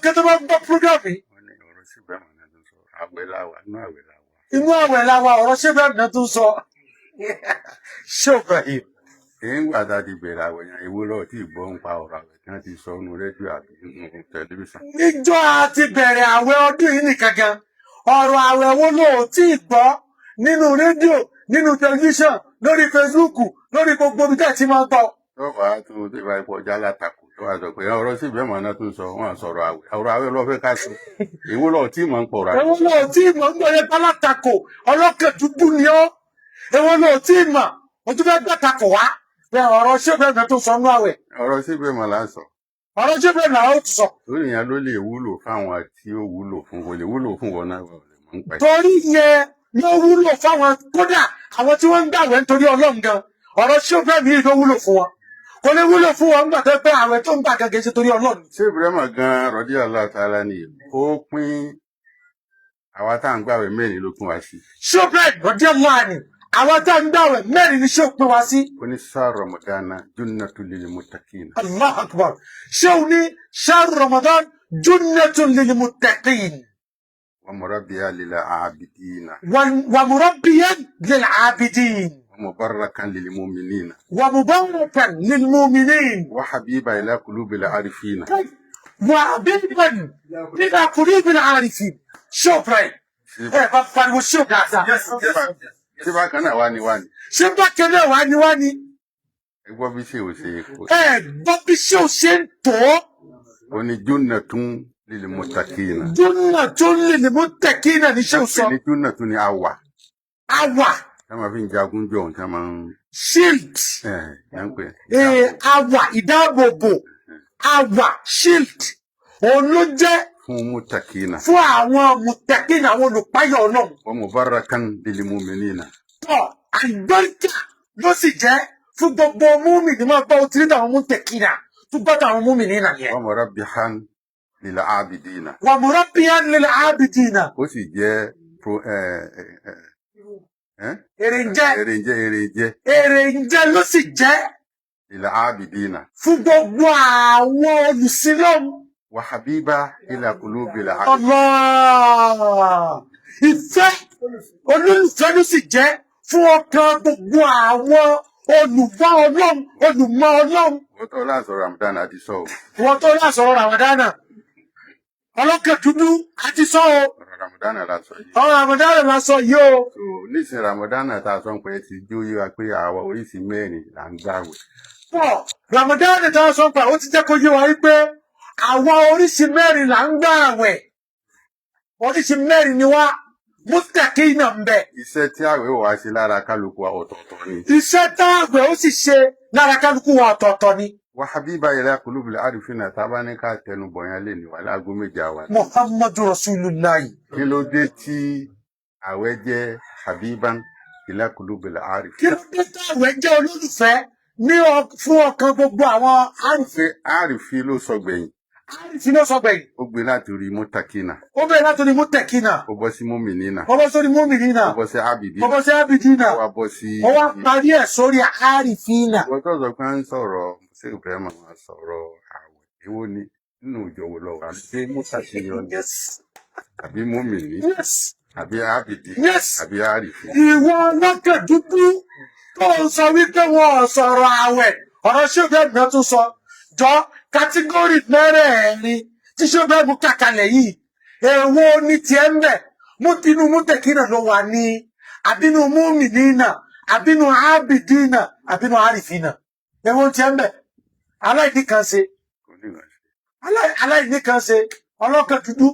kẹ́tọ́ bá gbọ́ program yìí. ọ̀rọ̀ sí Ibrahim náà tó sọ àwẹ̀ láwa inú àwẹ̀ láwa. Inú àwẹ̀ làwa ọ̀rọ̀ ṣé Ibrahim náà tó ń sọ. Ṣé Ibrahim? èyí ń gbà tá a ti bẹ̀rẹ̀ àwẹ̀ yẹn ìwé lọ́ọ̀ tí ìgbọ́ ń pa ọ̀rọ̀ àwẹ̀ tí wọ́n ti sọ nínú rédíò àti nínú tẹlifíṣàn. Níjọ́ àti bẹ̀rẹ̀ àwẹ̀ ọdún yìí nìkan gan. Ọ̀rọ̀ àwẹ̀ wo ló tí ì gbọ́ nínú rédíò, nínú tẹlifíṣàn, lórí Facebook, lórí gbogbo ibi tẹ́ ti máa gbọ́. lọ́wọ́ tó ti bá ipò ọjà látakò tó wà sọ pé ọ̀rọ̀ sí Ibrahim náà tó ń sọ wọ́n sọ̀rọ̀ àwẹ̀ ọ̀rọ̀ àwẹ̀ lọ́ọ́ fẹ́ ká sọ ìwé lọ́ọ̀ tí mò ń pọ̀ rà. Èwo ló tí ì mọ̀ ń gbọ́ yẹn pálátakò ọlọ́kẹ̀ dúdú ni ọ́. Èwo ló tí ì mọ̀ o tún fẹ́ gbàtakò wá. Bẹ́ẹ̀ ọ̀rọ̀ ṣé Ibrahim náà tó sọ nú àwẹ̀. ọ̀rọ̀ sí Ibrahim là ń sọ. Ọ̀rọ̀ ṣé Ibrahim náà ó tún sọ. lórí yẹn ló lè wúlò fáwọn tí ó wúlò fún kò lè wúlò fún wọn náà wọ́n lè mọ̀ ń pẹ́. Torí yẹn ló wúlò fáwọn kódà àwọn tí wọ́n ń gbàwẹ̀ nítorí Ọlọ́run gan. Ọ̀rọ̀ ṣé Ibrahim yìí ló wúlò fún wọn. Kò lè wúlò fún wọn nígbà tó pé àwẹ̀ tó ń gbà gẹ́gẹ́ ṣe torí Ọlọ́run. ṣé Ibrahim gan radiyallahu ta'ala ni ó pín àwa tá à ń gbàwẹ̀ mẹ́rin ló pín wá sí. Ṣé Ibrahim radiyallahu anhu àwọn tá ń gbàwẹ̀ mẹ́rin ni ṣé ó pín wá sí. ó ní shahr ramadana junnatul lil muttaqin. Allahu akbar. Ṣé o ní shahr Ramadan junnatun lil muttaqin. wa murabbiyan lil abidina. wa murabbiyan lil abidin. wa mubarrakan lil mu'minina. wa mubarakan lil mu'minin. wa habiba ila qulubil arifina. wa habiban ila qulubil arifin. Ṣé Ibrahim bá pariwo ṣé o dáadáa. ṣé bákan náà wá ní wá ní. Ṣé bákan náà wá ní. ẹ gbọ́ bí ṣe ò ṣe kó. Gbọ́ bí ṣé o ṣe ń tó. ó ní junnatun lil muttaqina. Junnatun lil muttaqina ní ṣé o sọ. ní junnatun ní àwà. Àwà. tá máa fi ń jagun jọ tá máa ń. Shield. ẹ ń pè. Àwà ìdáàbòbò. Àwà shield. Òun ló jẹ́ fún muttaqina. fún àwọn muttaqina àwọn olùpáyọ̀ Ọlọ́run. wa mubarakan lil mu'minina. Tọ́ àgbẹ̀ríkà ló sì jẹ́ fún gbogbo múmìnì máa gbọ́ òtí nígbà àwọn muttaqina tó gbọ́dọ̀ àwọn múmìnì náà yẹn. wa murabbihan lil abidina. wa murabbiyan lil abidina. ó sì jẹ́ èrèǹjẹ ló sì jẹ́ lil abidina. fún gbogbo àwọn olùsílọ́mù. wa habiba ila qulubil arifina. Allah! Ìfẹ́ olólùfẹ́ ló sì jẹ́ fún ọkàn gbogbo àwọn olùgbọ́ Ọlọ́run, olùmọ̀ Ọlọ́run. wọ́n tó láṣọ Ramadan àti sọ o. Wọ́n tó lásọ̀rọ̀ Ramadana. Ọlọ́kẹ̀ dúdú àti sọ o. ọ̀rọ̀ Ramadan lásọ yìí. Ọ̀rọ̀ Ramadana la sọ yìí o. so nísìnyí Ramadan tá a sọ pé ti jó yé wa pé àwa oríṣi mẹ́rin là ń gbààwẹ̀. Pọ̀ Ramadana tá a sọ pé ó ti jẹ́ kó yé wa wípé àwọn oríṣi mẹ́rin là ń gbààwẹ̀. Oríṣi mẹ́rin ni wá. Muttaqina ń bẹ. iṣẹ́ tí àwẹ̀ wà ṣe lára kálukú wa ọ̀tọ̀ọ̀tọ̀ ni. Iṣẹ́ táàgbẹ̀ ó sì ṣe lára kálukú wa ọ̀tọ̀ọ̀tọ̀ ni. wa habiba ila qulubil arifina tábà ní ká tẹnu bọ̀ yẹn lè ní wà láago méje àwa. Muhammadu Rasulullah. kí ló dé tí àwẹ̀ jẹ́ habiban ila qulubil arifina. Kí ló dé táàgbẹ̀ jẹ́ olólùfẹ́ fún ọkàn gbogbo àwọn àrífín. pé àrífín ló sọ gbẹ̀yìn. Àrífín ló sọ gbẹ̀yìn. ó gbé láti orí muttaqina. Ó bẹ̀rẹ̀ láti ní muttaqina. ó bọ́ sí mu'minina. Ó bọ́ sórí mu'minina. ó bọ́ sí abidina. Ó bọ́ sí abidina. ó wá bọ́ sí. Ó wá parí ẹ̀ sórí àrífínà. wọ́n tó sọ pé ń sọ̀rọ̀ ṣé Ibrahim máa sọ̀rọ̀ àwẹ̀ èwo ni nínú ìjọwọ́ lọ́wọ́ àti mọ́tàṣeyọ ni àbí mọ́mìnì àbí ábìdì àbí àrífín. Ìwọ ọlọ́kẹ̀ dúdú tó ń sọ wípé wọn sọ̀rọ̀ àwẹ̀ ọ̀rọ̀ ṣẹ́gbẹ́ tún sọ jọ kátígórì mẹ́rẹ̀ẹ̀rin tí ṣẹ́gbẹ́ mú kàkàlẹ̀ yìí èwo ní tiẹ̀ ń bẹ̀ mú tinú muttaqina ló wà ní àbínú mu'minina àbínú ábìdínà àbínú àrífínà èwo tiẹ̀ ń bẹ̀ aláìní kan ṣe ọlọ́kẹ̀ dúdú